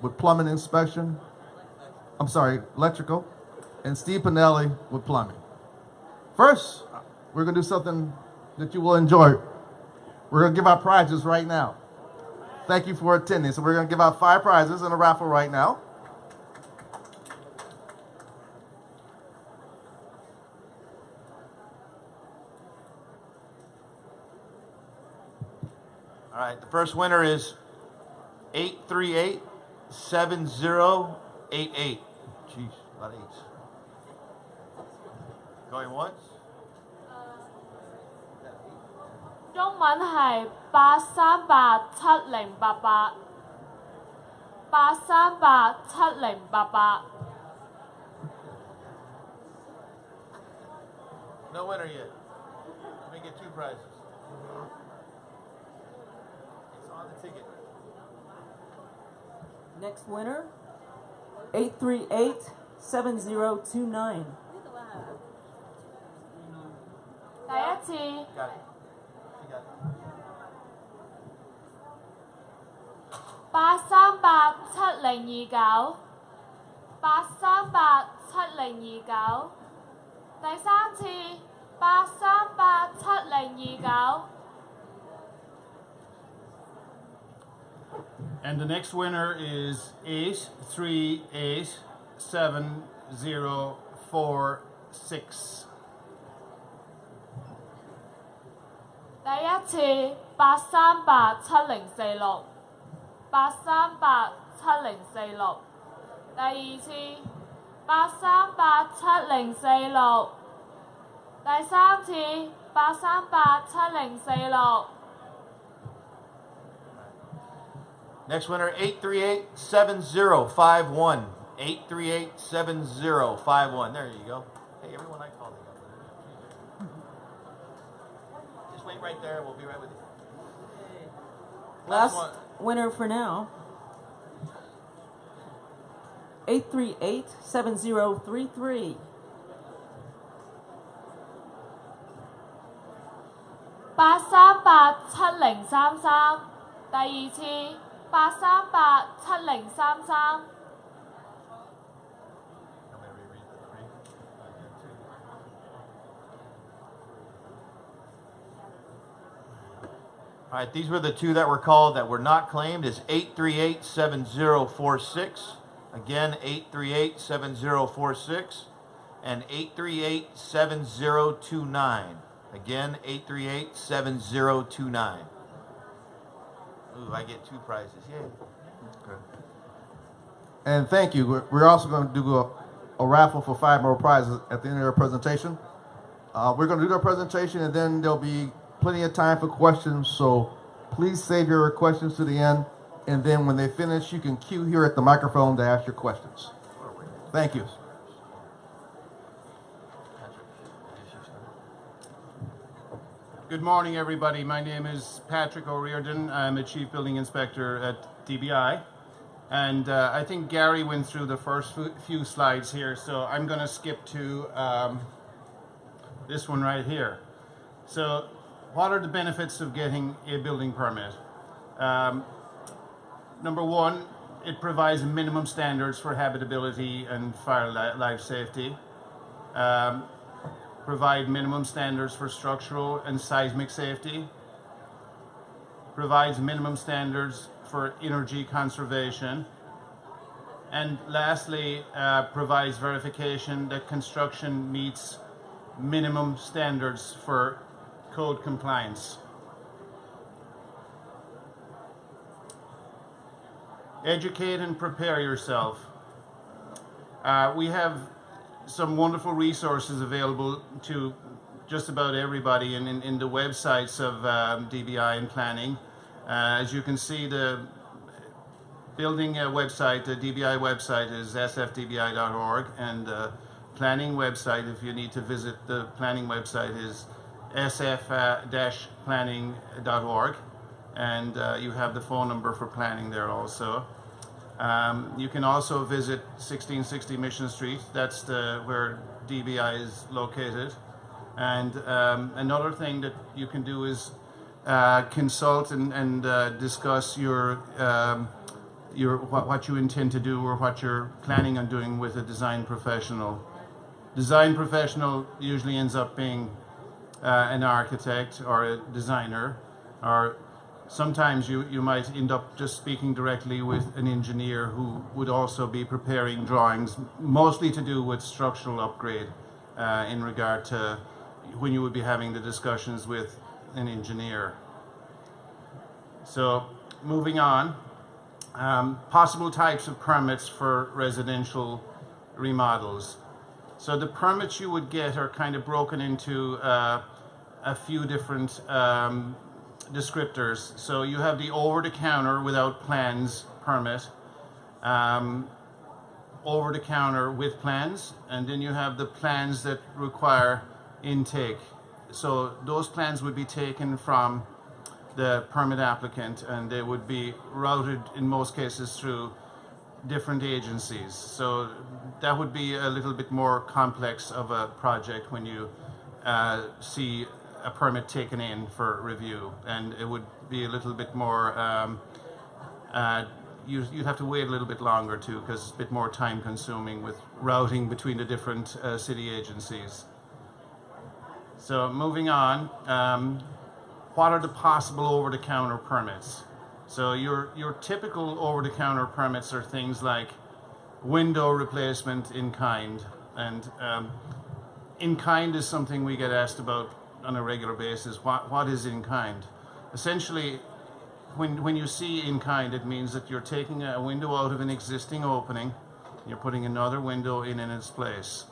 with plumbing inspection. I'm sorry, electrical, and Steve Pinelli with plumbing. First, we're going to do something that you will enjoy. We're going to give out prizes right now. Thank you for attending. So we're going to give out 5 prizes in a raffle right now. All right, the first winner is 838-7088. Jeez, a lot of 8s. Going once. 中文係8387088，8387088。 No winner yet. Let me get 2 prizes. It's on the ticket. Next winner, 838-7029. 第一次 Got it. You got it. 8387029，8387029。第三次8387029。 And the next winner is 838-7046. 第一次8387046，8387046。第二次8387046。第三次8387046。 Next winner, 838-7051. 838-7051. There you go. Hey, everyone I called. Just wait right there. We'll be right with you. Last winner for now, 838-7033. 8387033。第二次8387033。 All right, these were the 2 that were called that were not claimed. Is 838-7046. Again, 838-7046. And 838-7029. Again, 838-7029. Ooh, I get 2 prizes. Yay. Okay. And thank you. We're also going to do a raffle for 5 more prizes at the end of our presentation. We're going to do our presentation, and then there'll be plenty of time for questions. So please save your questions to the end. And then when they finish, you can queue here at the microphone to ask your questions. Thank you. Good morning, everybody. My name is Patrick O'Riordan. I'm a Chief Building Inspector at DBI. And I think Gary went through the first few slides here, so I'm going to skip to this one right here. So what are the benefits of getting a building permit? Number one, it provides minimum standards for habitability and fire life safety. Provide minimum standards for structural and seismic safety. Provides minimum standards for energy conservation. And lastly, provides verification that construction meets minimum standards for code compliance. Educate and prepare yourself. We have some wonderful resources available to just about everybody in the websites of DBI and planning. As you can see, the building website, the DBI website is sfdbi.org, and the planning website, if you need to visit the planning website, is sf-planning.org, and you have the phone number for planning there also. You can also visit 1660 Mission Street. That's where DBI is located. And another thing that you can do is consult and discuss your what you intend to do or what you're planning on doing with a design professional. Design professional usually ends up being an architect or a designer, or sometimes you might end up just speaking directly with an engineer who would also be preparing drawings, mostly to do with structural upgrade in regard to when you would be having the discussions with an engineer. So moving on, possible types of permits for residential remodels. So the permits you would get are kind of broken into a few different descriptors. So you have the over-the-counter without plans permit, over-the-counter with plans, and then you have the plans that require intake. So those plans would be taken from the permit applicant, and they would be routed in most cases through different agencies. So that would be a little bit more complex of a project when you see a permit taken in for review, and it would be a little bit more you'd have to wait a little bit longer too, because it's a bit more time consuming with routing between the different city agencies. So moving on, what are the possible over-the-counter permits? So your typical over-the-counter permits are things like window replacement in kind, and in kind is something we get asked about on a regular basis. What is in kind? Essentially, when you see in kind, it means that you're taking a window out of an existing opening, you're putting another window in its place,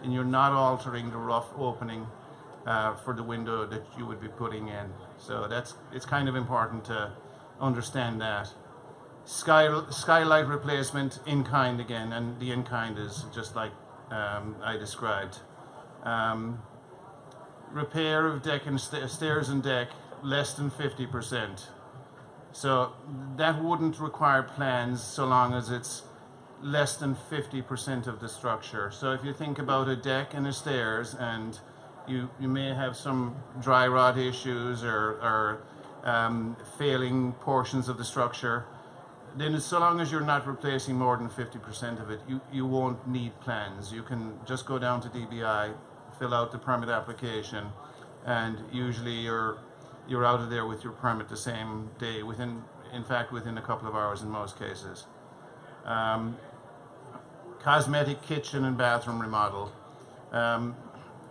and you're not altering the rough opening for the window that you would be putting in. So it's kind of important to understand that. Skylight replacement in kind again, and the in kind is just like I described. Repair of deck and stairs and deck less than 50%. So that wouldn't require plans so long as it's less than 50% of the structure. So if you think about a deck and a stairs, and you may have some dry rot issues or failing portions of the structure, then so long as you're not replacing more than 50% of it, you won't need plans. You can just go down to DBI, fill out the permit application, and usually you're out of there with your permit the same day, within a couple of hours in most cases. Cosmetic kitchen and bathroom remodel.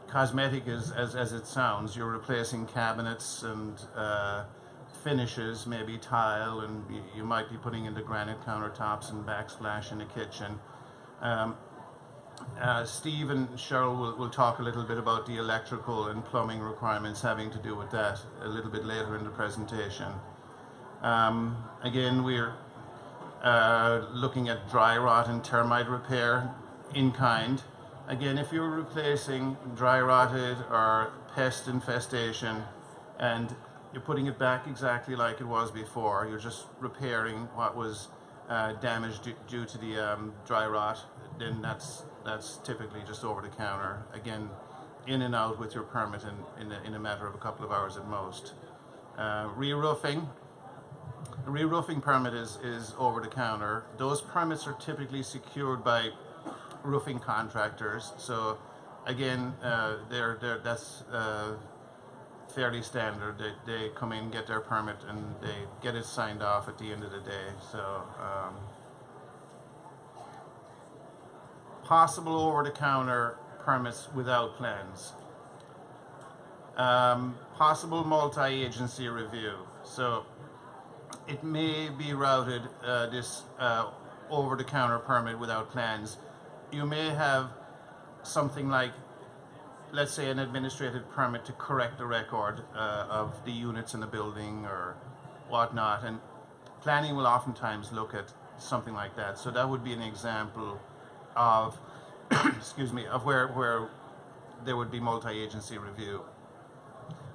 Cosmetic is, as it sounds, you're replacing cabinets and finishes, maybe tile, and you might be putting in the granite countertops and backsplash in the kitchen. Steve and Cheryl will talk a little bit about the electrical and plumbing requirements having to do with that a little bit later in the presentation. Again, we're looking at dry rot and termite repair in kind. Again, if you're replacing dry rotted or pest infestation and you're putting it back exactly like it was before, you're just repairing what was damaged due to the dry rot, then that's typically just over the counter. Again, in and out with your permit in a matter of a couple of hours at most. Re-roofing. A re-roofing permit is over the counter. Those permits are typically secured by roofing contractors. So again, that's fairly standard. They come in, get their permit, and they get it signed off at the end of the day. So possible over-the-counter permits without plans. Possible multi-agency review. So it may be routed, this over-the-counter permit without plans. You may have something like, let's say, an administrative permit to correct the record of the units in the building or whatnot, and planning will oftentimes look at something like that. So that would be an example of, excuse me, of where there would be multi-agency review.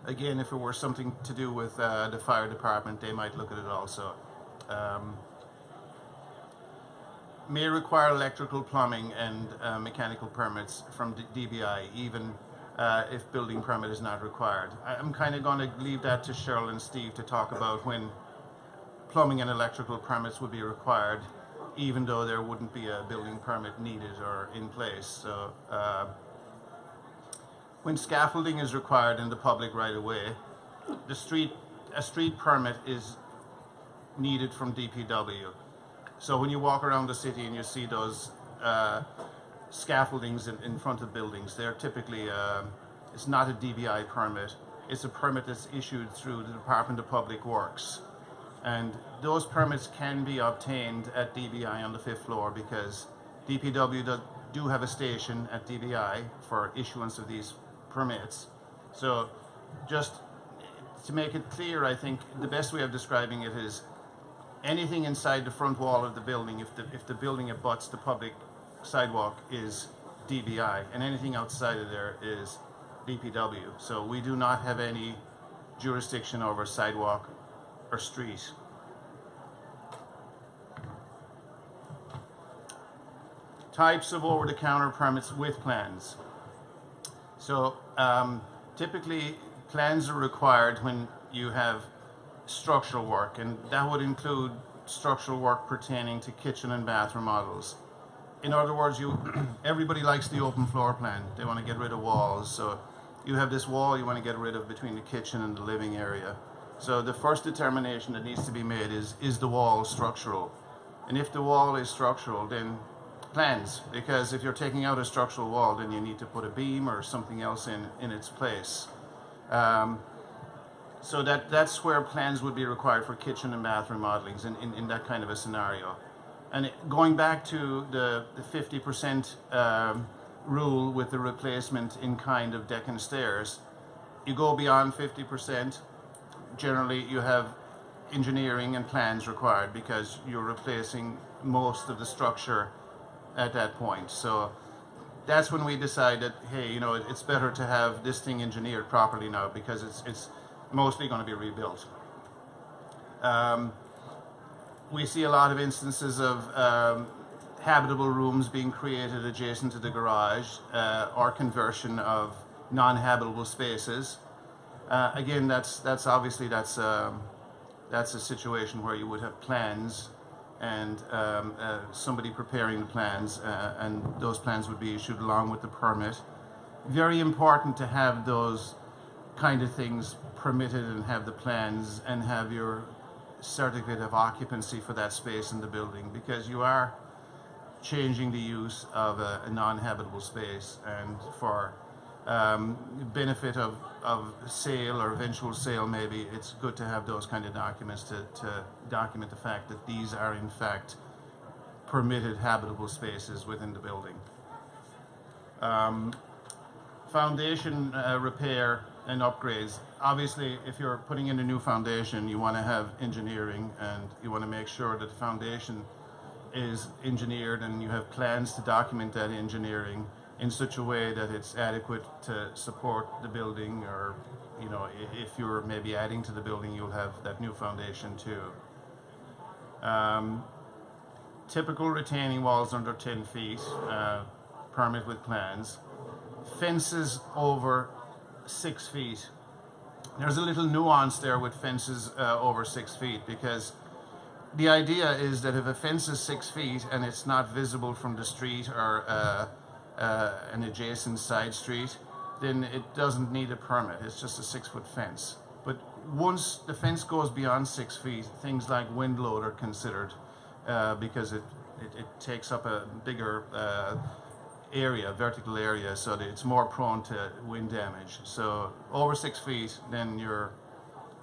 Again, if it were something to do with the fire department, they might look at it also. May require electrical, plumbing, and mechanical permits from DBI, even if building permit is not required. I'm kind of going to leave that to Cheryl and Steve to talk about when plumbing and electrical permits would be required, even though there wouldn't be a building permit needed or in place. So when scaffolding is required in the public right of way, a street permit is needed from DPW. So when you walk around the city and you see those scaffoldings in front of buildings, they're typically, it's not a DBI permit, it's a permit that's issued through the Department of Public Works. And those permits can be obtained at DBI on the 5th floor because DPW do have a station at DBI for issuance of these permits. So just to make it clear, I think the best way of describing it is anything inside the front wall of the building, if the building abuts the public sidewalk, is DBI, and anything outside of there is DPW. So we do not have any jurisdiction over sidewalk or street. Types of over-the-counter permits with plans. So typically plans are required when you have structural work, and that would include structural work pertaining to kitchen and bathroom models. In other words, everybody likes the open floor plan. They want to get rid of walls. So you have this wall you want to get rid of between the kitchen and the living area. So the first determination that needs to be made is the wall structural? And if the wall is structural, then plans, because if you're taking out a structural wall, then you need to put a beam or something else in its place. So that's where plans would be required for kitchen and bathroom modelings in that kind of a scenario. And going back to the 50% rule with the replacement in kind of deck and stairs, you go beyond 50%, generally you have engineering and plans required because you're replacing most of the structure at that point. So that's when we decide that, hey, you know, it's better to have this thing engineered properly now because it's mostly going to be rebuilt. We see a lot of instances of habitable rooms being created adjacent to the garage or conversion of non-habitable spaces. Again, that's obviously that's a situation where you would have plans and somebody preparing the plans, and those plans would be issued along with the permit. Very important to have those kind of things permitted and have the plans and have your certificate of occupancy for that space in the building, because you are changing the use of a non-habitable space, and for benefit of sale or eventual sale, maybe it's good to have those kind of documents to document the fact that these are in fact permitted habitable spaces within the building. Foundation repair and upgrades. Obviously, if you're putting in a new foundation, you want to have engineering and you want to make sure that the foundation is engineered and you have plans to document that engineering in such a way that it's adequate to support the building, or, you know, if you're maybe adding to the building, you'll have that new foundation too. Typical retaining walls under 10 feet, permit with plans. Fences over 6 feet. There's a little nuance there with fences over 6 feet, because the idea is that if a fence is 6 feet and it's not visible from the street or an adjacent side street, then it doesn't need a permit. It's just a 6-foot fence. But once the fence goes beyond 6 feet, things like wind load are considered because it takes up a bigger area, vertical area, so that it's more prone to wind damage. So over 6 feet, then your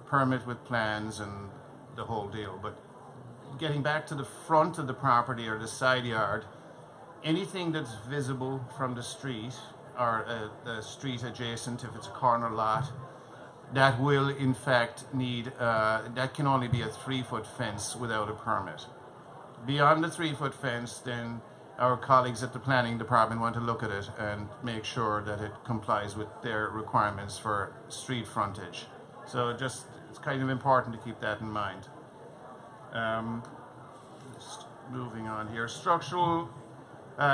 permit with plans and the whole deal. But getting back to the front of the property or the side yard, anything that's visible from the street or the street adjacent, if it's a corner lot, that will in fact need, that can only be a 3-foot fence without a permit. Beyond the 3-foot fence, then our colleagues at the planning department want to look at it and make sure that it complies with their requirements for street frontage. So just, it's kind of important to keep that in mind. Just moving on here, structural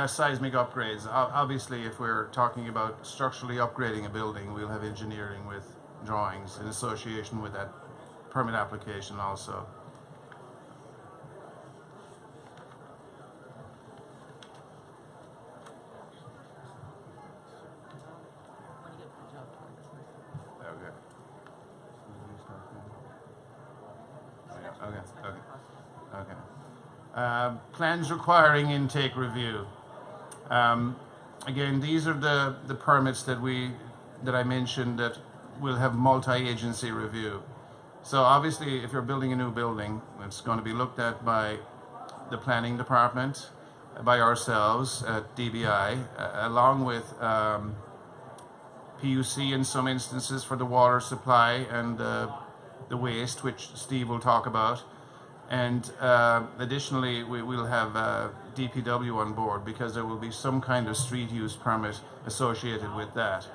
seismic upgrades. Obviously, if we're talking about structurally upgrading a building, we'll have engineering with drawings in association with that permit application also. Plans requiring intake review. Again, these are the permits that I mentioned that will have multi-agency review. So obviously, if you're building a new building, it's going to be looked at by the planning department, by ourselves at DBI, along with PUC in some instances for the water supply and the waste, which Steve will talk about. And additionally, we will have DPW on board because there will be some kind of street use permit associated with that.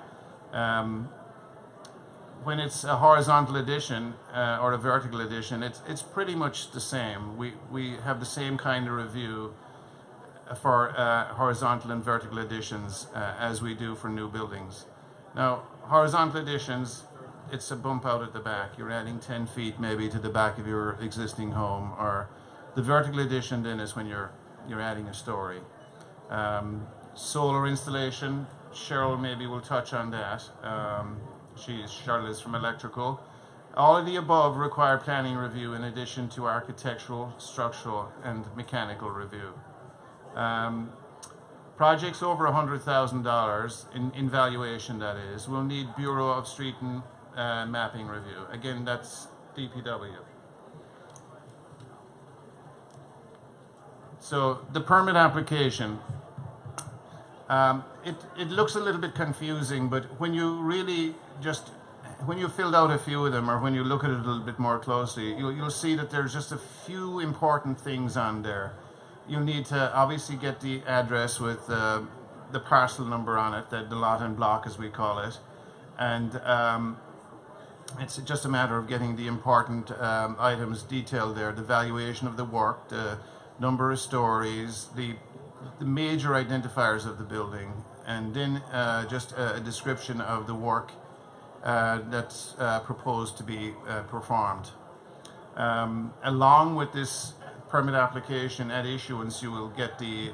When it's a horizontal addition or a vertical addition, it's pretty much the same. We have the same kind of review for horizontal and vertical additions as we do for new buildings. Now, horizontal additions, it's a bump out at the back. You're adding 10 feet maybe to the back of your existing home, or the vertical addition then is when you're adding a story. Solar installation, Cheryl maybe will touch on that. Charlotte is from electrical. All of the above require planning review in addition to architectural, structural, and mechanical review. Projects over $100,000 in valuation, that is, will need Bureau of Street and Mapping review. Again, that's DPW. So the permit application. It looks a little bit confusing, but when you really when you filled out a few of them, or when you look at it a little bit more closely, you'll see that there's just a few important things on there. You need to obviously get the address with the parcel number on it, the lot and block as we call it, and it's just a matter of getting the important items detailed there, the valuation of the work, the number of stories, the major identifiers of the building, and then just a description of the work that's proposed to be performed. Along with this permit application at issuance, you will get the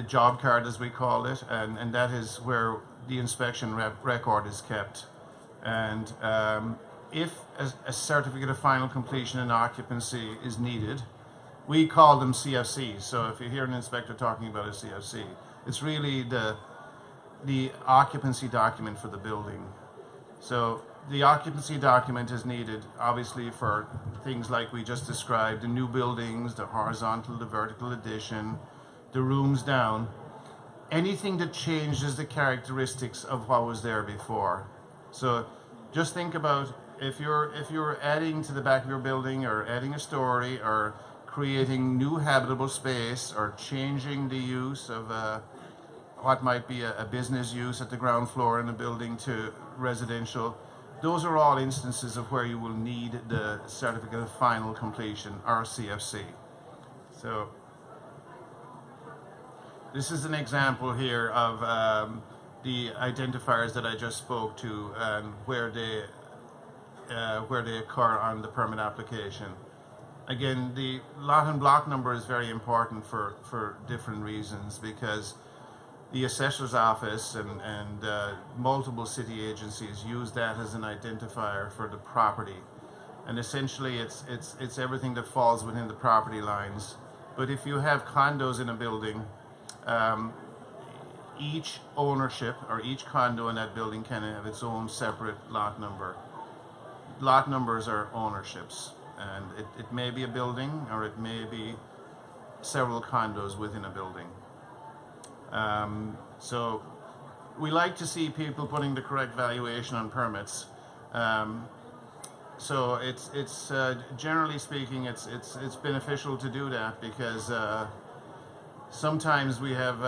job card, as we call it, and that is where the inspection record is kept. And if a certificate of final completion and occupancy is needed, we call them CFCs. So if you hear an inspector talking about a CFC, it's really the occupancy document for the building. So the occupancy document is needed, obviously, for things like we just described, the new buildings, the horizontal, the vertical addition, the rooms down, anything that changes the characteristics of what was there before. So just think about if you're adding to the back of your building, or adding a story, or creating new habitable space, or changing the use of what might be a business use at the ground floor in a building to residential. Those are all instances of where you will need the certificate of final completion, or CFC. So this is an example here of the identifiers that I just spoke to, and where they occur on the permit application. Again, the lot and block number is very important for different reasons, because the assessor's office and multiple city agencies use that as an identifier for the property. And essentially it's everything that falls within the property lines. But if you have condos in a building, each ownership or each condo in that building can have its own separate lot number. Lot numbers are ownerships, and it may be a building, or it may be several condos within a building. So we like to see people putting the correct valuation on permits. So it's generally speaking, it's beneficial to do that, because sometimes we have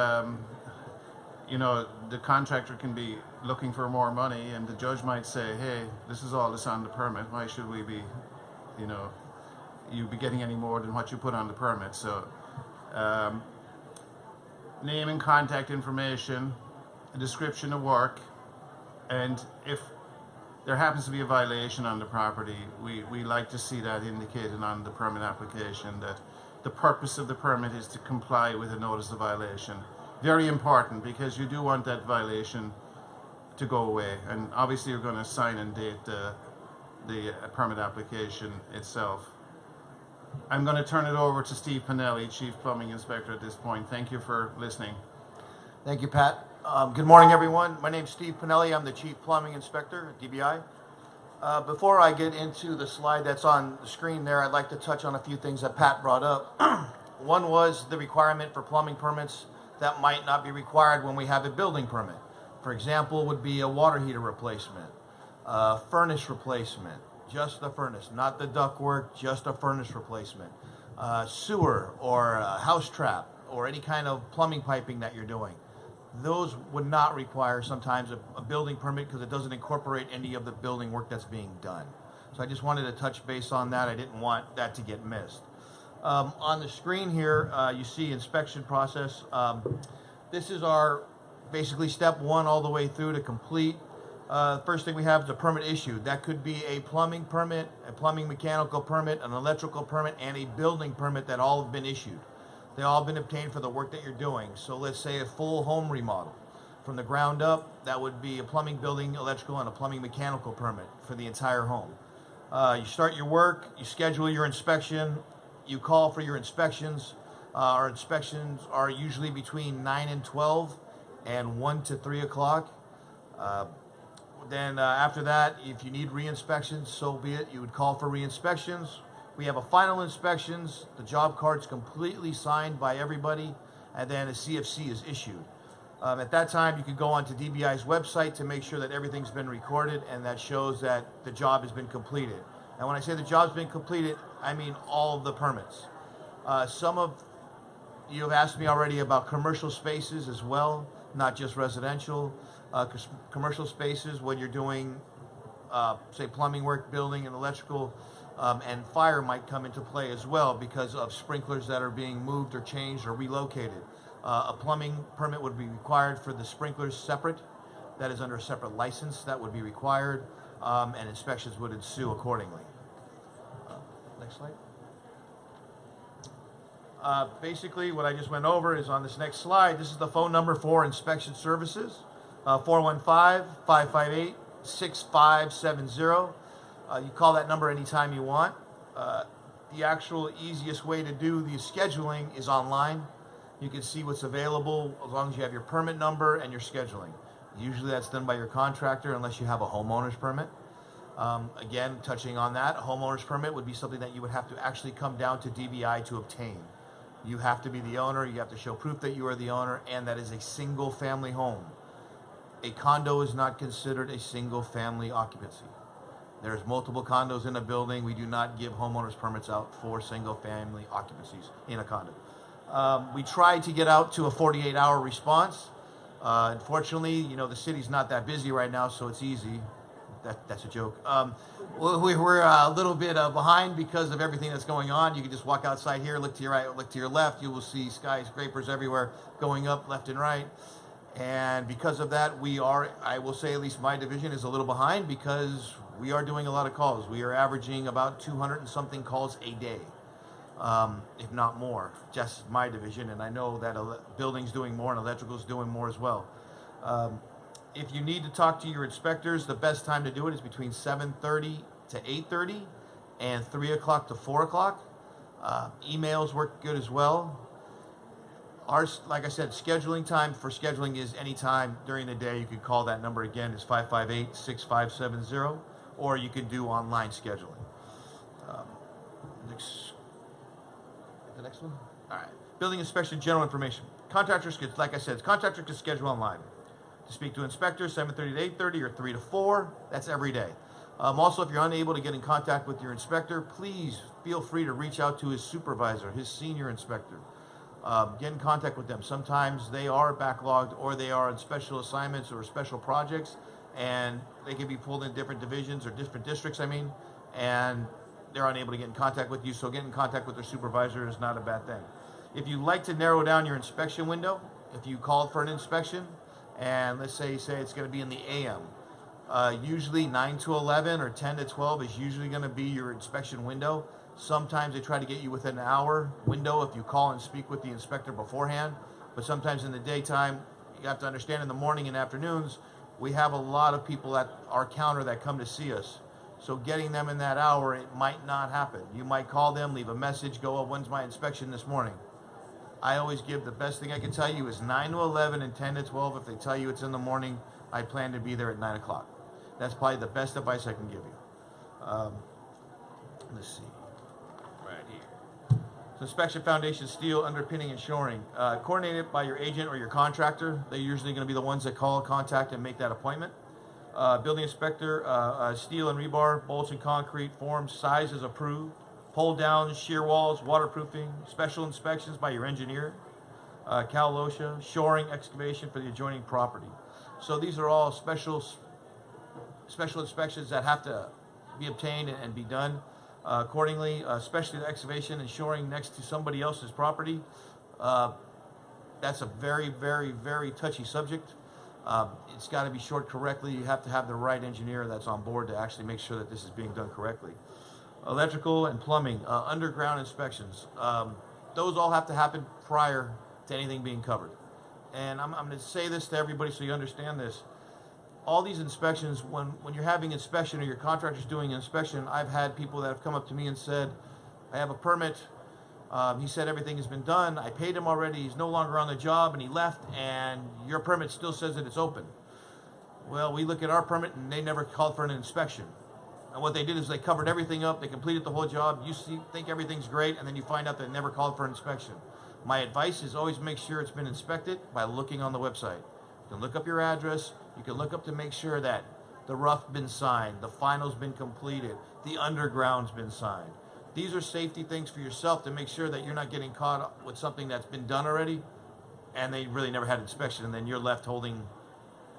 the contractor can be looking for more money, and the judge might say, hey, this is all that's on the permit, why should we be you be getting any more than what you put on the permit? So name and contact information, a description of work, and if there happens to be a violation on the property, we like to see that indicated on the permit application, that the purpose of the permit is to comply with a notice of violation. Very important, because you do want that violation to go away, and obviously you're going to sign and date the permit application itself. I'm going to turn it over to Steve Pinelli, Chief Plumbing Inspector at this point. Thank you for listening. Thank you, Pat. Good morning, everyone. My name's Steve Pinelli. I'm the Chief Plumbing Inspector at DBI. Before I get into the slide that's on the screen there, I'd like to touch on a few things that Pat brought up. One was the requirement for plumbing permits that might not be required when we have a building permit. For example, would be a water heater replacement, furnace replacement, just the furnace, not the ductwork, just a furnace replacement, sewer or house trap or any kind of plumbing piping that you're doing. Those would not require sometimes a building permit because it doesn't incorporate any of the building work that's being done. So I just wanted to touch base on that. I didn't want that to get missed. On the screen here, you see inspection process. This is our basically step one all the way through to complete. First thing we have is a permit issued. That could be a plumbing permit, a plumbing mechanical permit, an electrical permit, and a building permit that all have been issued. They all have been obtained for the work that you're doing. So let's say a full home remodel. From the ground up, that would be a plumbing, building, electrical, and a plumbing mechanical permit for the entire home. You start your work, you schedule your inspection, you call for your inspections. Our inspections are usually between 9 and 12 and 1 to 3 o'clock. Then after that, if you need re-inspections, so be it. You would call for re-inspections. We have a final inspections, the job card's completely signed by everybody, and then a CFC is issued. At that time, you can go onto DBI's website to make sure that everything's been recorded and that shows that the job has been completed. And when I say the job's been completed, I mean all of the permits. Some of you have asked me already about commercial spaces as well, not just residential. Commercial spaces when you're doing, say, plumbing work, building, and electrical, and fire might come into play as well because of sprinklers that are being moved or changed or relocated. A plumbing permit would be required for the sprinklers separate. That is under a separate license that would be required, and inspections would ensue accordingly. Next slide. Basically, what I just went over is on this next slide. This is the phone number for inspection services, 415-558-6570. You call that number anytime you want. The actual easiest way to do the scheduling is online. You can see what's available as long as you have your permit number and your scheduling. Usually that's done by your contractor unless you have a homeowner's permit. Again, touching on that, a homeowner's permit would be something that you would have to actually come down to DBI to obtain. You have to be the owner, you have to show proof that you are the owner, and that is a single family home. A condo is not considered a single family occupancy. There's multiple condos in a building. We do not give homeowners permits out for single family occupancies in a condo. We tried to get out to a 48-hour response. Unfortunately, you know, the city's not that busy right now, so it's easy. That's a joke. We're a little bit behind because of everything that's going on. You can just walk outside here, look to your right, look to your left. You will see skyscrapers everywhere going up left and right. And because of that, we are, I will say at least my division is a little behind because we are doing a lot of calls. We are averaging about 200 and something calls a day, if not more, just my division. And I know that building's doing more and electrical's doing more as well. If you need to talk to your inspectors, the best time to do it is between 7:30 to 8:30 and 3 o'clock to 4 o'clock. Emails work good as well. Ours, like I said, scheduling time for scheduling is any time during the day. You can call that number again. It's 558-6570, or you can do online scheduling. The next one? All right. Building inspection general information. Contractors, like I said, contractors can schedule online. To speak to inspectors, 7:30 to 8:30 or 3 to 4. That's every day. Also, if you're unable to get in contact with your inspector, please feel free to reach out to his supervisor, his senior inspector. Get in contact with them. Sometimes they are backlogged or they are on special assignments or special projects, and they can be pulled in different divisions or different districts, and they're unable to get in contact with you. So get in contact with their supervisor is not a bad thing. If you like to narrow down your inspection window, if you called for an inspection, and let's say it's going to be in the AM, usually 9 to 11 or 10 to 12 is usually going to be your inspection window. Sometimes they try to get you within an hour window if you call and speak with the inspector beforehand. But sometimes in the daytime, you have to understand in the morning and afternoons, we have a lot of people at our counter that come to see us. So getting them in that hour, it might not happen. You might call them, leave a message, go, oh, when's my inspection this morning? I always give the best thing I can tell you is 9 to 11 and 10 to 12. If they tell you it's in the morning, I plan to be there at 9 o'clock. That's probably the best advice I can give you. Let's see. Right here. So inspection, foundation, steel, underpinning, and shoring. Coordinated by your agent or your contractor. They're usually going to be the ones that call, contact, and make that appointment. Building inspector, steel and rebar, bolts and concrete, forms, size is approved. Pull down, shear walls, waterproofing, special inspections by your engineer. Cal LOSHA, shoring, excavation for the adjoining property. So these are all special inspections that have to be obtained and be done accordingly, especially the excavation and shoring next to somebody else's property. That's a very, very, very touchy subject. It's got to be shored correctly. You have to have the right engineer that's on board to actually make sure that this is being done correctly. Electrical and plumbing, underground inspections. Those all have to happen prior to anything being covered. And I'm going to say this to everybody so you understand this. All these inspections, when you're having inspection or your contractor's doing inspection, I've had people that have come up to me and said, I have a permit. He said everything has been done. I paid him already. He's no longer on the job, and he left, and your permit still says that it's open. Well, we look at our permit, and they never called for an inspection. And what they did is they covered everything up. They completed the whole job. You think everything's great, and then you find out they never called for inspection. My advice is always make sure it's been inspected by looking on the website. You can look up your address. You can look up to make sure that the rough's been signed, the final's been completed, the underground's been signed. These are safety things for yourself to make sure that you're not getting caught with something that's been done already and they really never had inspection, and then you're left holding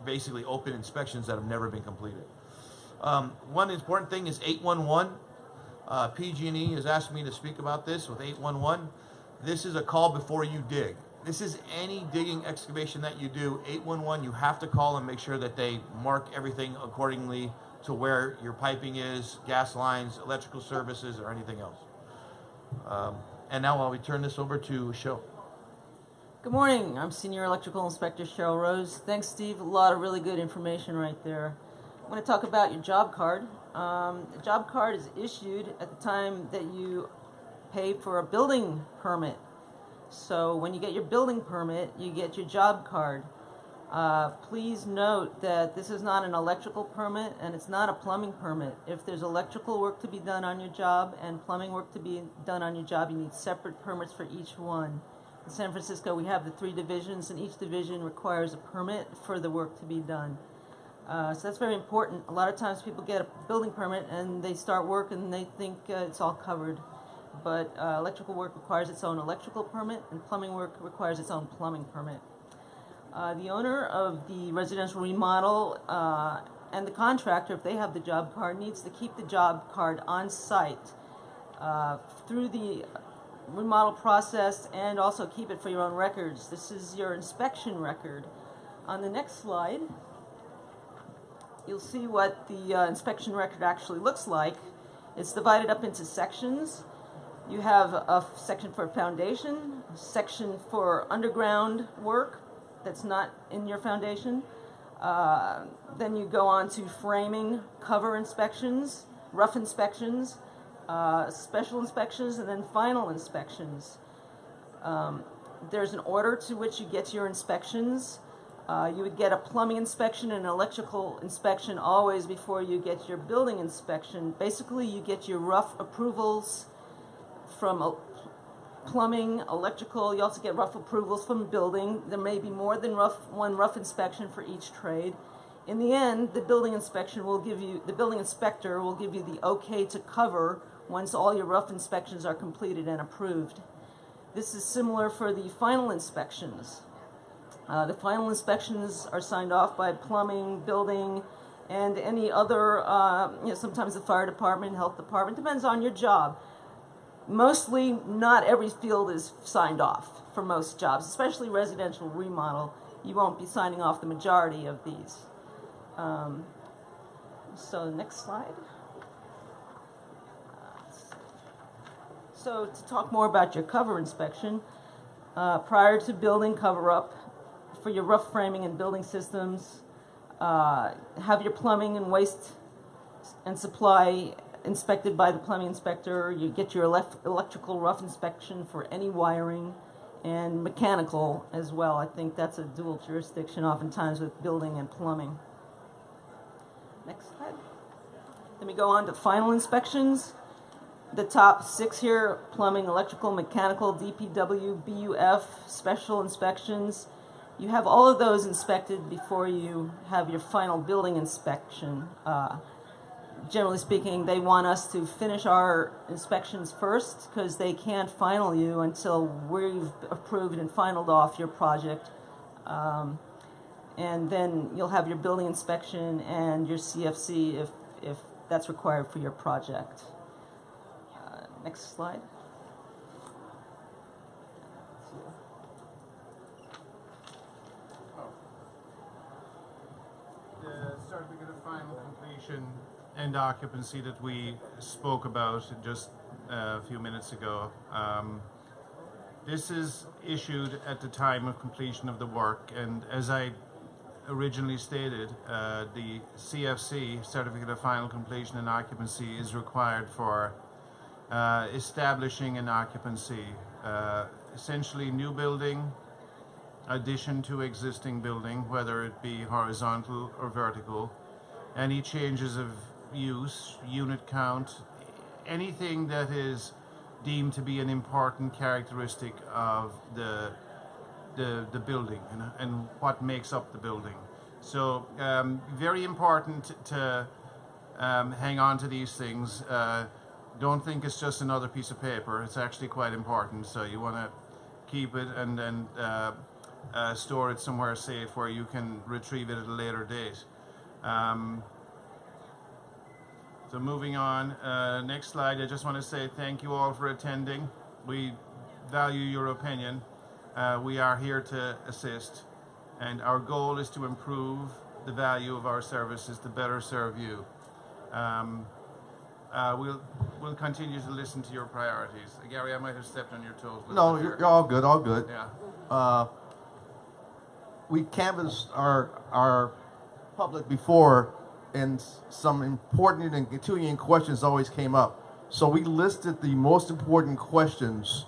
basically open inspections that have never been completed. One important thing is 811. PG&E has asked me to speak about this with 811. This is a call before you dig. This is any digging excavation that you do. 811, you have to call and make sure that they mark everything accordingly to where your piping is, gas lines, electrical services, or anything else. And now I'll return this over to Cheryl. Good morning. I'm Senior Electrical Inspector Cheryl Rose. Thanks, Steve. A lot of really good information right there. I'm going to talk about your job card. The job card is issued at the time that you pay for a building permit. So when you get your building permit, you get your job card. Please note that this is not an electrical permit and it's not a plumbing permit. If there's electrical work to be done on your job and plumbing work to be done on your job, you need separate permits for each one. In San Francisco, we have the 3 divisions, and each division requires a permit for the work to be done. So that's very important. A lot of times people get a building permit and they start work and they think it's all covered. But electrical work requires its own electrical permit, and plumbing work requires its own plumbing permit. The owner of the residential remodel and the contractor, if they have the job card, needs to keep the job card on site through the remodel process, and also keep it for your own records. This is your inspection record. On the next slide, you'll see what the inspection record actually looks like. It's divided up into sections. You have a section for foundation, a section for underground work that's not in your foundation. Then you go on to framing, cover inspections, rough inspections, special inspections, and then final inspections. There's an order to which you get your inspections. You would get a plumbing inspection and an electrical inspection always before you get your building inspection. Basically, you get your rough approvals from plumbing, electrical. You also get rough approvals from building. There may be more than one rough inspection for each trade. In the end, the building inspector will give you the okay to cover once all your rough inspections are completed and approved. This is similar for the final inspections. The final inspections are signed off by plumbing, building, and any other, sometimes the fire department, health department, depends on your job. Mostly, not every field is signed off for most jobs, especially residential remodel. You won't be signing off the majority of these. So next slide. So to talk more about your cover inspection, prior to building cover-up for your rough framing and building systems, have your plumbing and waste and supply inspected by the plumbing inspector. You get your electrical rough inspection for any wiring, and mechanical as well. I think that's a dual jurisdiction oftentimes with building and plumbing. Next slide. Then we go on to final inspections. The top 6 here: plumbing, electrical, mechanical, DPW, BUF, special inspections. You have all of those inspected before you have your final building inspection. Generally speaking, they want us to finish our inspections first because they can't final you until we've approved and finalized off your project. And then you'll have your building inspection and your CFC if that's required for your project. Next slide. The certificate of final completion and occupancy that we spoke about just a few minutes ago. This is issued at the time of completion of the work, and as I originally stated, the CFC, Certificate of Final Completion and Occupancy, is required for establishing an occupancy, essentially new building, addition to existing building, whether it be horizontal or vertical, any changes of use, unit count, anything that is deemed to be an important characteristic of the building and what makes up the building. So very important to hang on to these things. Don't think it's just another piece of paper. It's actually quite important. So you want to keep it and then store it somewhere safe where you can retrieve it at a later date. So moving on, next slide. I just want to say thank you all for attending. We value your opinion. We are here to assist, and our goal is to improve the value of our services to better serve you. We'll continue to listen to your priorities. Gary, I might have stepped on your toes. No, you're all good, all good. Yeah. We canvassed our public before, and some important and continuing questions always came up. So we listed the most important questions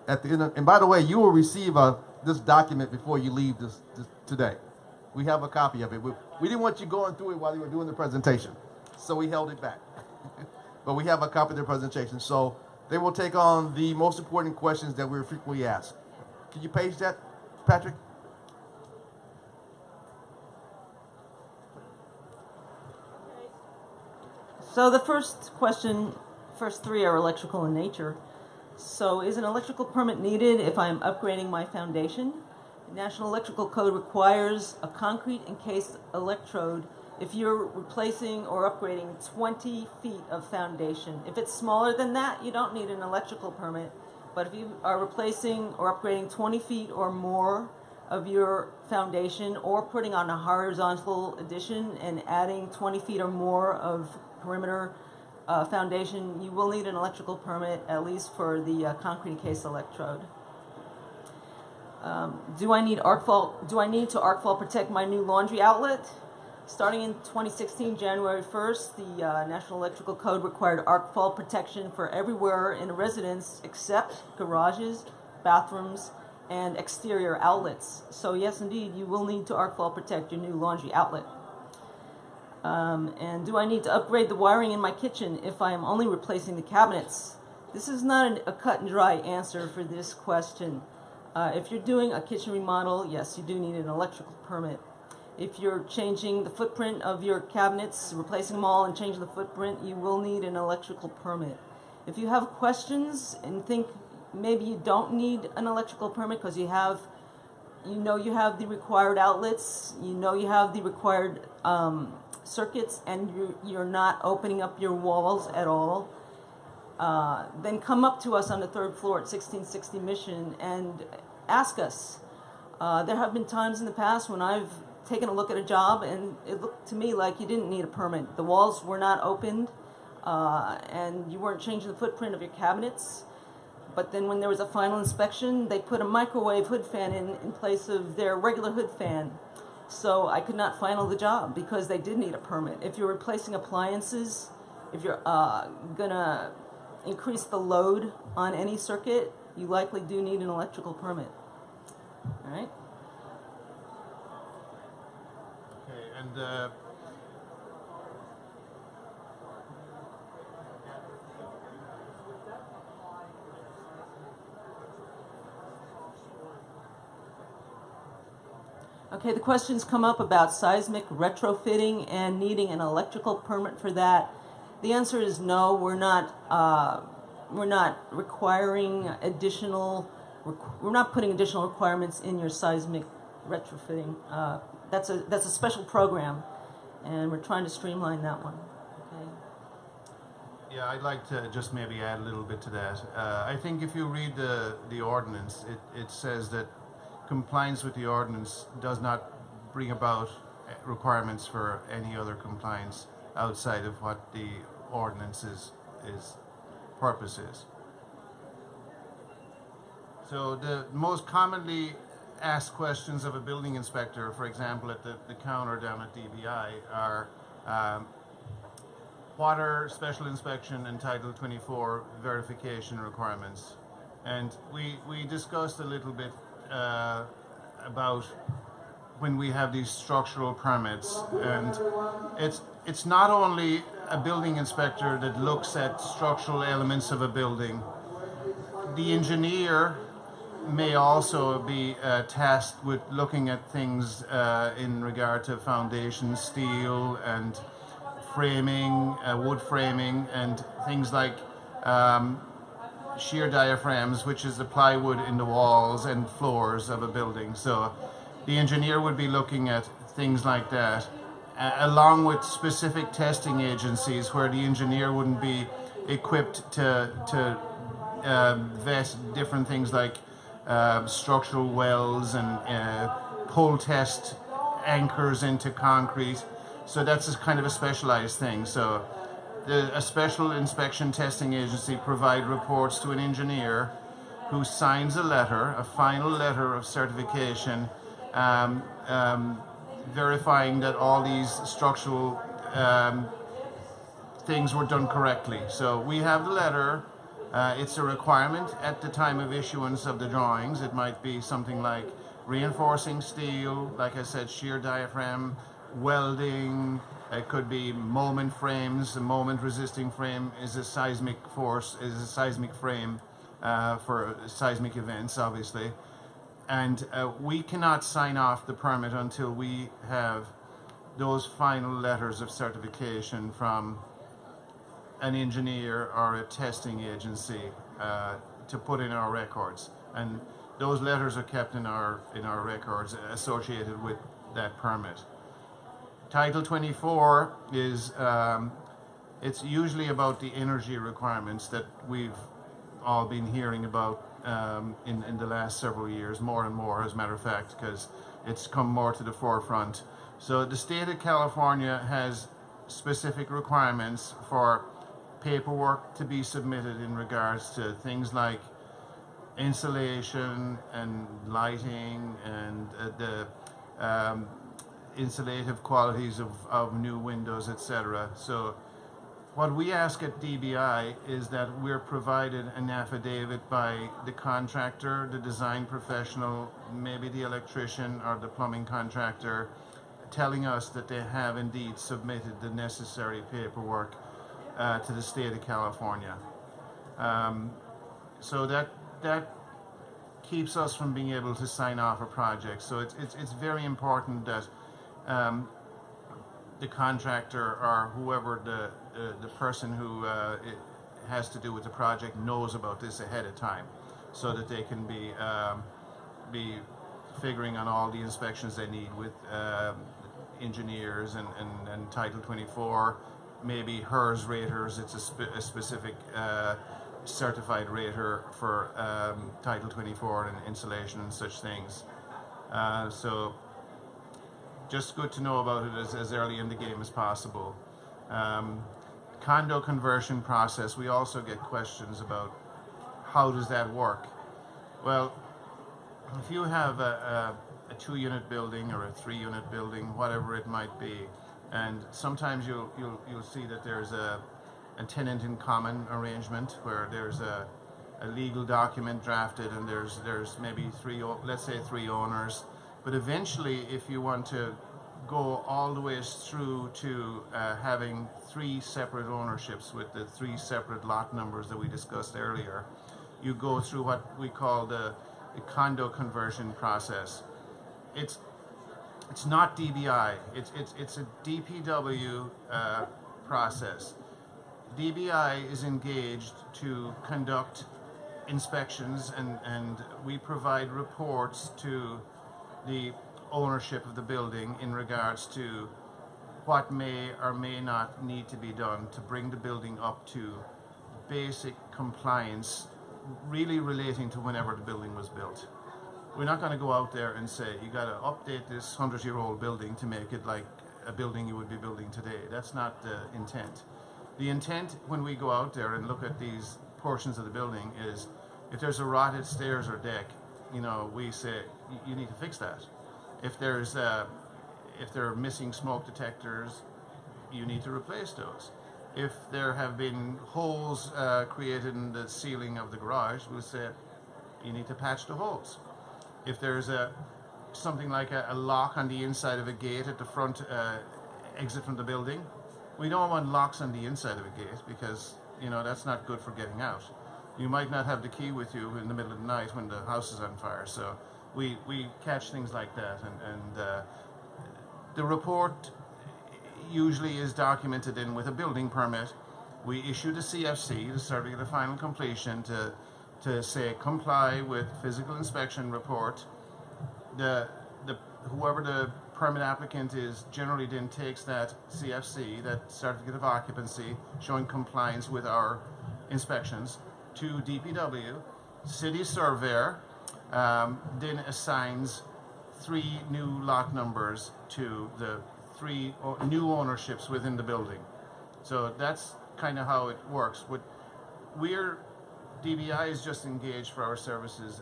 at the end. And by the way, you will receive this document before you leave this today. We have a copy of it. We didn't want you going through it while you were doing the presentation, so we held it back. But we have a copy of the presentation. So they will take on the most important questions that we're frequently asked. Can you page that, Patrick? So the first three are electrical in nature. So is an electrical permit needed if I'm upgrading my foundation? The National Electrical Code requires a concrete encased electrode if you're replacing or upgrading 20 feet of foundation. If it's smaller than that, you don't need an electrical permit. But if you are replacing or upgrading 20 feet or more of your foundation, or putting on a horizontal addition and adding 20 feet or more of perimeter foundation, you will need an electrical permit, at least for the concrete encased electrode. Do I need to arc fault protect my new laundry outlet? Starting in 2016, January 1st, the National Electrical Code required arc fault protection for everywhere in a residence except garages, bathrooms, and exterior outlets. So yes, indeed, you will need to arc fault protect your new laundry outlet. And do I need to upgrade the wiring in my kitchen if I am only replacing the cabinets? This is not a cut and dry answer for this question. If you're doing a kitchen remodel, yes, you do need an electrical permit. If you're changing the footprint of your cabinets, replacing them all and changing the footprint, you will need an electrical permit. If you have questions and think maybe you don't need an electrical permit because you have the required outlets, you have the required circuits, and you're not opening up your walls at all, then come up to us on the 3rd floor at 1660 Mission and ask us. There have been times in the past when I've taken a look at a job and it looked to me like you didn't need a permit. The walls were not opened and you weren't changing the footprint of your cabinets. But then when there was a final inspection, they put a microwave hood fan in place of their regular hood fan. So I could not final the job because they did need a permit. If you're replacing appliances, if you're gonna increase the load on any circuit, you likely do need an electrical permit. All right? Okay, and Okay, the questions come up about seismic retrofitting and needing an electrical permit for that. The answer is no. We're not requiring additional. We're not putting additional requirements in your seismic retrofitting. That's a special program, and we're trying to streamline that one. Okay. yeah, I'd like to just maybe add a little bit to that. I think if you read the ordinance, it says that compliance with the ordinance does not bring about requirements for any other compliance outside of what the ordinance is purpose is. So the most commonly asked questions of a building inspector, for example, at the counter down at DBI, are what are special inspection and Title 24 verification requirements? And we discussed a little bit about when we have these structural permits, and it's not only a building inspector that looks at structural elements of a building. The engineer may also be tasked with looking at things in regard to foundation steel and framing, wood framing, and things like shear diaphragms, which is the plywood in the walls and floors of a building. So the engineer would be looking at things like that, along with specific testing agencies where the engineer wouldn't be equipped to vet different things like structural wells and pull test anchors into concrete. So that's a kind of a specialized thing. So a special inspection testing agency provide reports to an engineer who signs a letter, a final letter of certification, verifying that all these structural things were done correctly. So we have the letter. It's a requirement at the time of issuance of the drawings. It might be something like reinforcing steel, like I said, shear diaphragm, welding. It could be moment frames. A moment resisting frame is a seismic force, is a seismic frame for seismic events, obviously. And we cannot sign off the permit until we have those final letters of certification from an engineer or a testing agency to put in our records. And those letters are kept in our records associated with that permit. Title 24 is, it's usually about the energy requirements that we've all been hearing about in the last several years, more and more, as a matter of fact, because it's come more to the forefront. So the state of California has specific requirements for paperwork to be submitted in regards to things like insulation and lighting and the insulative qualities of new windows, etc. So what we ask at DBI is that we're provided an affidavit by the contractor, the design professional, maybe the electrician or the plumbing contractor, telling us that they have indeed submitted the necessary paperwork to the state of California. So that keeps us from being able to sign off a project. So it's very important that the contractor or whoever the person who it has to do with the project knows about this ahead of time, so that they can be figuring on all the inspections they need with engineers and Title 24, maybe HERS raters. It's a specific certified rater for Title 24 and insulation and such things. So just good to know about it as early in the game as possible. Condo conversion process, we also get questions about how does that work. Well, if you have a 2-unit building or a 3-unit building, whatever it might be. And sometimes you'll see that there's a tenant in common arrangement where there's a legal document drafted and there's maybe let's say three owners. But eventually, if you want to go all the way through to having 3 separate ownerships with the 3 separate lot numbers that we discussed earlier, you go through what we call the condo conversion process. It's not DBI. It's a DPW process. DBI is engaged to conduct inspections and we provide reports to the ownership of the building in regards to what may or may not need to be done to bring the building up to basic compliance, really relating to whenever the building was built. We're not going to go out there and say, you got to update this 100-year-old building to make it like a building you would be building today. That's not the intent. The intent when we go out there and look at these portions of the building is, if there's a rotted stairs or deck, we say, you need to fix that. If there are missing smoke detectors, you need to replace those. If there have been holes created in the ceiling of the garage, we'll say, you need to patch the holes. If there's something like a lock on the inside of a gate at the front exit from the building, we don't want locks on the inside of a gate because, that's not good for getting out. You might not have the key with you in the middle of the night when the house is on fire. So we catch things like that. And the report usually is documented in with a building permit. We issue the CFC, the Certificate of Final Completion, to say comply with physical inspection report. Whoever the permit applicant is generally then takes that CFC, that Certificate of Occupancy, showing compliance with our inspections, to DPW. City surveyor then assigns 3 new lot numbers to the 3 new ownerships within the building. So that's kind of how it works. DBI is just engaged for our services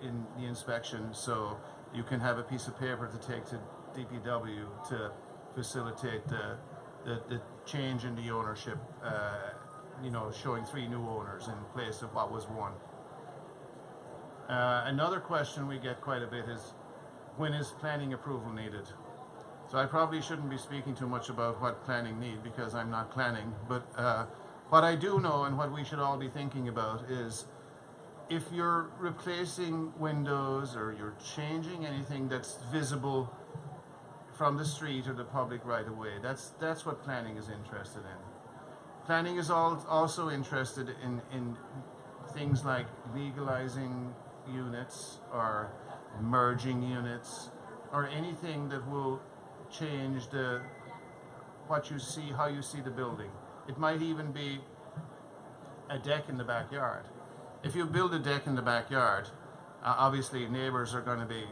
in the inspection, so you can have a piece of paper to take to DPW to facilitate the change in the ownership, showing 3 new owners in place of what was 1. Another question we get quite a bit is, when is planning approval needed? So I probably shouldn't be speaking too much about what planning need because I'm not planning, but what I do know and what we should all be thinking about is, if you're replacing windows or you're changing anything that's visible from the street or the public right of way, that's what planning is interested in. Planning is also interested in things like legalizing units or merging units or anything that will change what you see, how you see the building. It might even be a deck in the backyard. If you build a deck in the backyard, obviously neighbors are going to be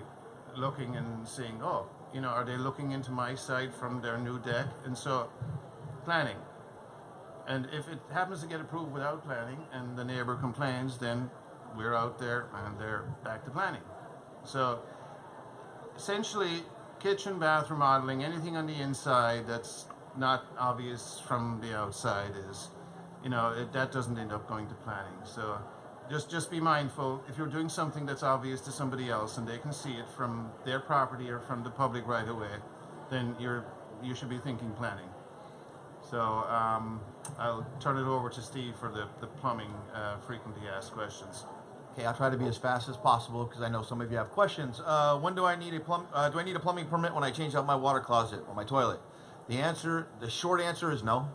looking and saying, oh, are they looking into my side from their new deck? And so, planning. And if it happens to get approved without planning and the neighbor complains, then we're out there and they're back to planning. So, essentially, kitchen, bathroom remodeling, anything on the inside that's not obvious from the outside is, that doesn't end up going to planning. So just be mindful. If you're doing something that's obvious to somebody else and they can see it from their property or from the public right away, then you should be thinking planning. So I'll turn it over to Steve for the plumbing frequently asked questions. Okay, I'll try to be as fast as possible because I know some of you have questions. When do I need a plumbing permit when I change out my water closet or my toilet? The short answer is no.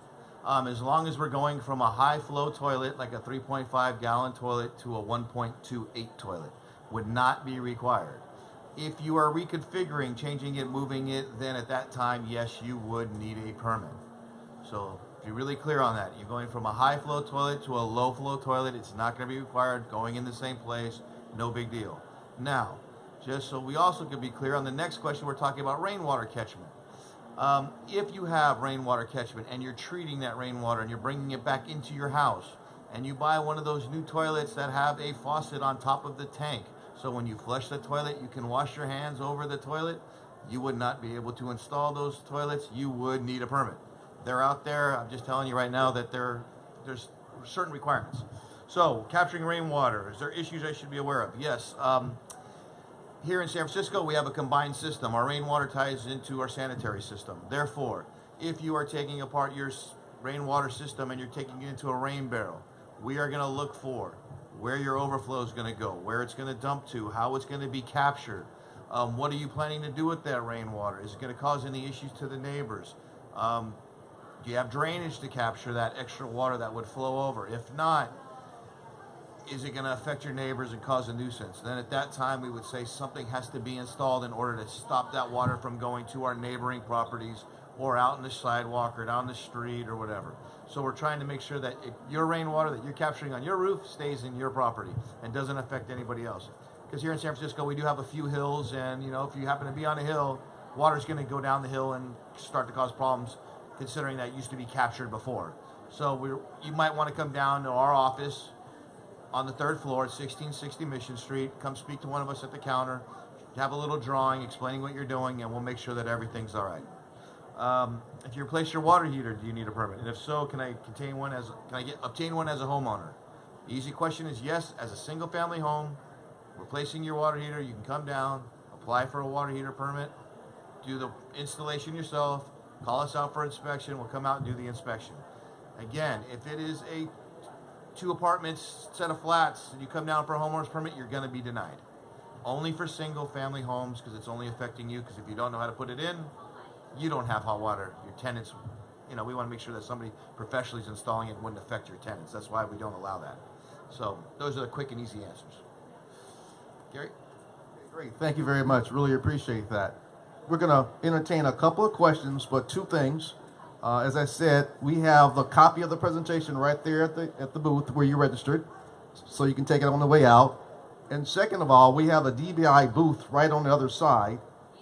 As long as we're going from a high flow toilet, like a 3.5 gallon toilet, to a 1.28 toilet, would not be required. If you are reconfiguring, changing it, moving it, then at that time, yes, you would need a permit. So be really clear on that. You're going from a high flow toilet to a low flow toilet, it's not going to be required, going in the same place, no big deal. Now, just so we also can be clear on the next question, we're talking about rainwater catchment. If you have rainwater catchment and you're treating that rainwater and you're bringing it back into your house, and you buy one of those new toilets that have a faucet on top of the tank So when you flush the toilet, you can wash your hands over the toilet. You would not be able to install those toilets. You would need a permit. They're out there. I'm just telling you right now that there's certain requirements. So capturing rainwater, is there issues I should be aware of? Yes. Here in San Francisco, we have a combined system. Our rainwater ties into our sanitary system. Therefore, if you are taking apart your rainwater system and you're taking it into a rain barrel, we are going to look for where your overflow is going to go, where it's going to dump to, how it's going to be captured. What are you planning to do with that rainwater? Is it going to cause any issues to the neighbors? Do you have drainage to capture that extra water that would flow over? If not, is it going to affect your neighbors and cause a nuisance? Then at that time, we would say something has to be installed in order to stop that water from going to our neighboring properties or out in the sidewalk or down the street or whatever. So we're trying to make sure that if your rainwater that you're capturing on your roof stays in your property and doesn't affect anybody else. Because here in San Francisco, we do have a few hills, and if you happen to be on a hill, water's going to go down the hill and start to cause problems, considering that it used to be captured before. So you might want to come down to our office on the 3rd floor at 1660 Mission Street. Come speak to one of us at the counter, have a little drawing explaining what you're doing, and we'll make sure that everything's all right. If you replace your water heater, do you need a permit? And if so, can I obtain one as a homeowner? The easy question is yes. As a single family home, replacing your water heater, you can come down, apply for a water heater permit, do the installation yourself, call us out for inspection, we'll come out and do the inspection. Again, if it is a 2 apartments, set of flats, and you come down for a homeowner's permit, you're going to be denied. Only for single family homes, because it's only affecting you, because if you don't know how to put it in, you don't have hot water. Your tenants, we want to make sure that somebody professionally is installing it, wouldn't affect your tenants. That's why we don't allow that. So those are the quick and easy answers. Gary? Great. Thank you very much. Really appreciate that. We're going to entertain a couple of questions, but 2 things. As I said, we have the copy of the presentation right there at the booth where you registered, so you can take it on the way out. And second of all, we have a DBI booth right on the other side.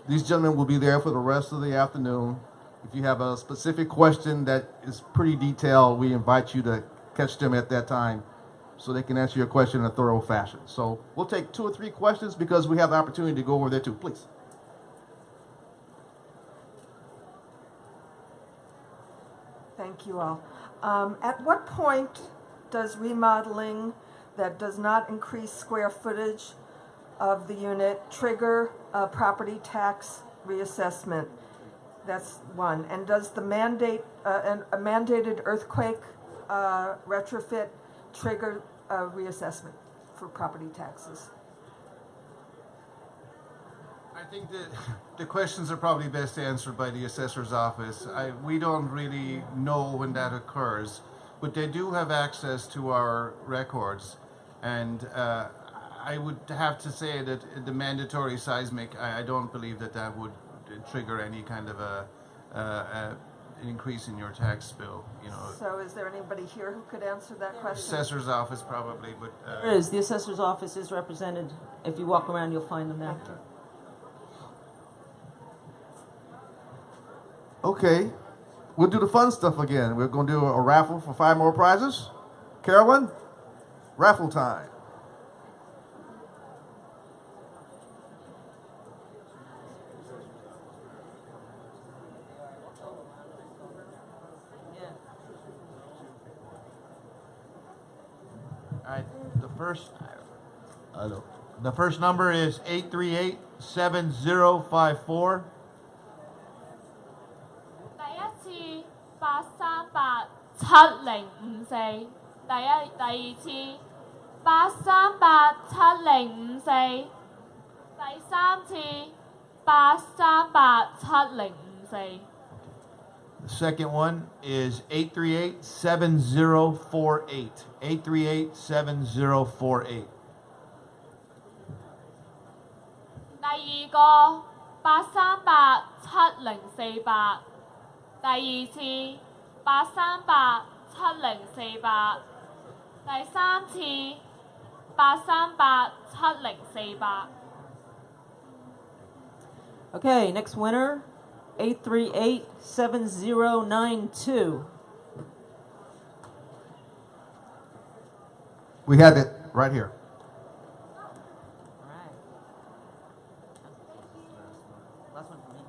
These gentlemen will be there for the rest of the afternoon. If you have a specific question that is pretty detailed, we invite you to catch them at that time so they can answer your question in a thorough fashion. So we'll take 2 or 3 questions because we have the opportunity to go over there too. Please. Thank you all. At what point does remodeling that does not increase square footage of the unit trigger a property tax reassessment? That's one. And does the a mandated earthquake retrofit trigger a reassessment for property taxes? I think that the questions are probably best answered by the assessor's office. We don't really know when that occurs, but they do have access to our records. And I would have to say that the mandatory seismic, I don't believe that would trigger any kind of an increase in your tax bill. So is there anybody here who could answer that question? Assessor's office probably, but There is. The assessor's office is represented. If you walk around, you'll find them there. Okay, we'll do the fun stuff again. We're going to do a raffle for 5 more prizes. Carolyn, raffle time. All right, the first number is 838-7054. 第一次8387054，第二次8387054，第三次8387054。 The second one is 838-7048. 838-7048. 第二個8387048，第二次8387048，第三次8387048。 Okay, next winner, 838-7092. We have it right here. All right. Last one for me.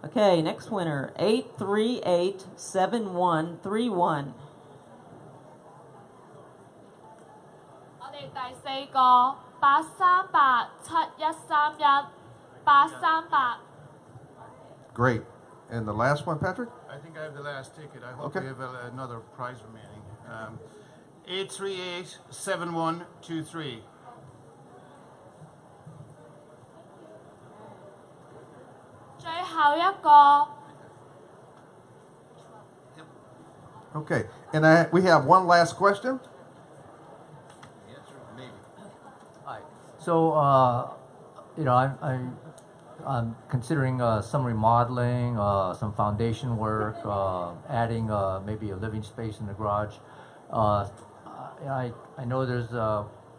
Okay, next winner, 8387131. 我哋第四個8387131，838。Great. And the last one, Patrick? I think I have the last ticket. I hope Okay. we have another prize remaining. 8387123. 最後一個 Okay. And we have one last question. Hi. So, I'm considering some remodeling, some foundation work, adding maybe a living space in the garage. I know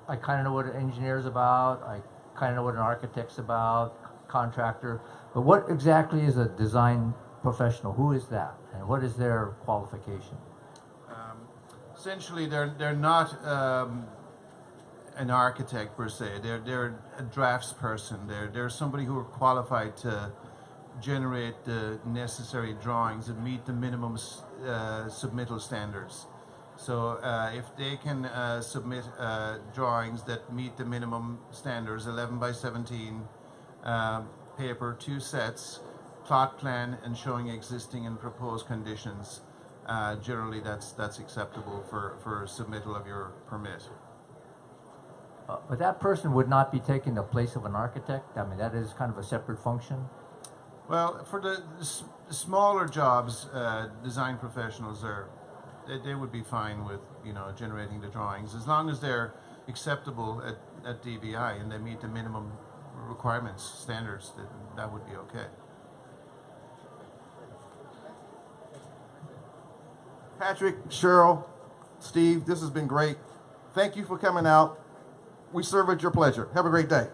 I kind of know what an engineer's about. I kind of know what an architect's about, contractor. But what exactly is a design professional? Who is that, and what is their qualification? Essentially, they're not an architect per se. They're a draftsperson. They're somebody who are qualified to generate the necessary drawings that meet the minimum submittal standards. So if they can submit drawings that meet the minimum standards, 11 by 17 paper, 2 sets, plot plan, and showing existing and proposed conditions, generally that's acceptable for submittal of your permit. But that person would not be taking the place of an architect? I mean, that is kind of a separate function? Well, for the smaller jobs, design professionals they would be fine with generating the drawings as long as they're acceptable at DBI and they meet the minimum requirements, standards. That would be okay. Patrick, Cheryl, Steve, this has been great. Thank you for coming out. We serve at your pleasure. Have a great day.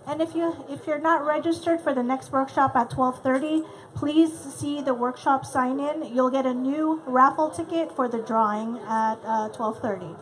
And if you're not registered for the next workshop at 12:30, please see the workshop sign in. You'll get a new raffle ticket for the drawing at 12:30.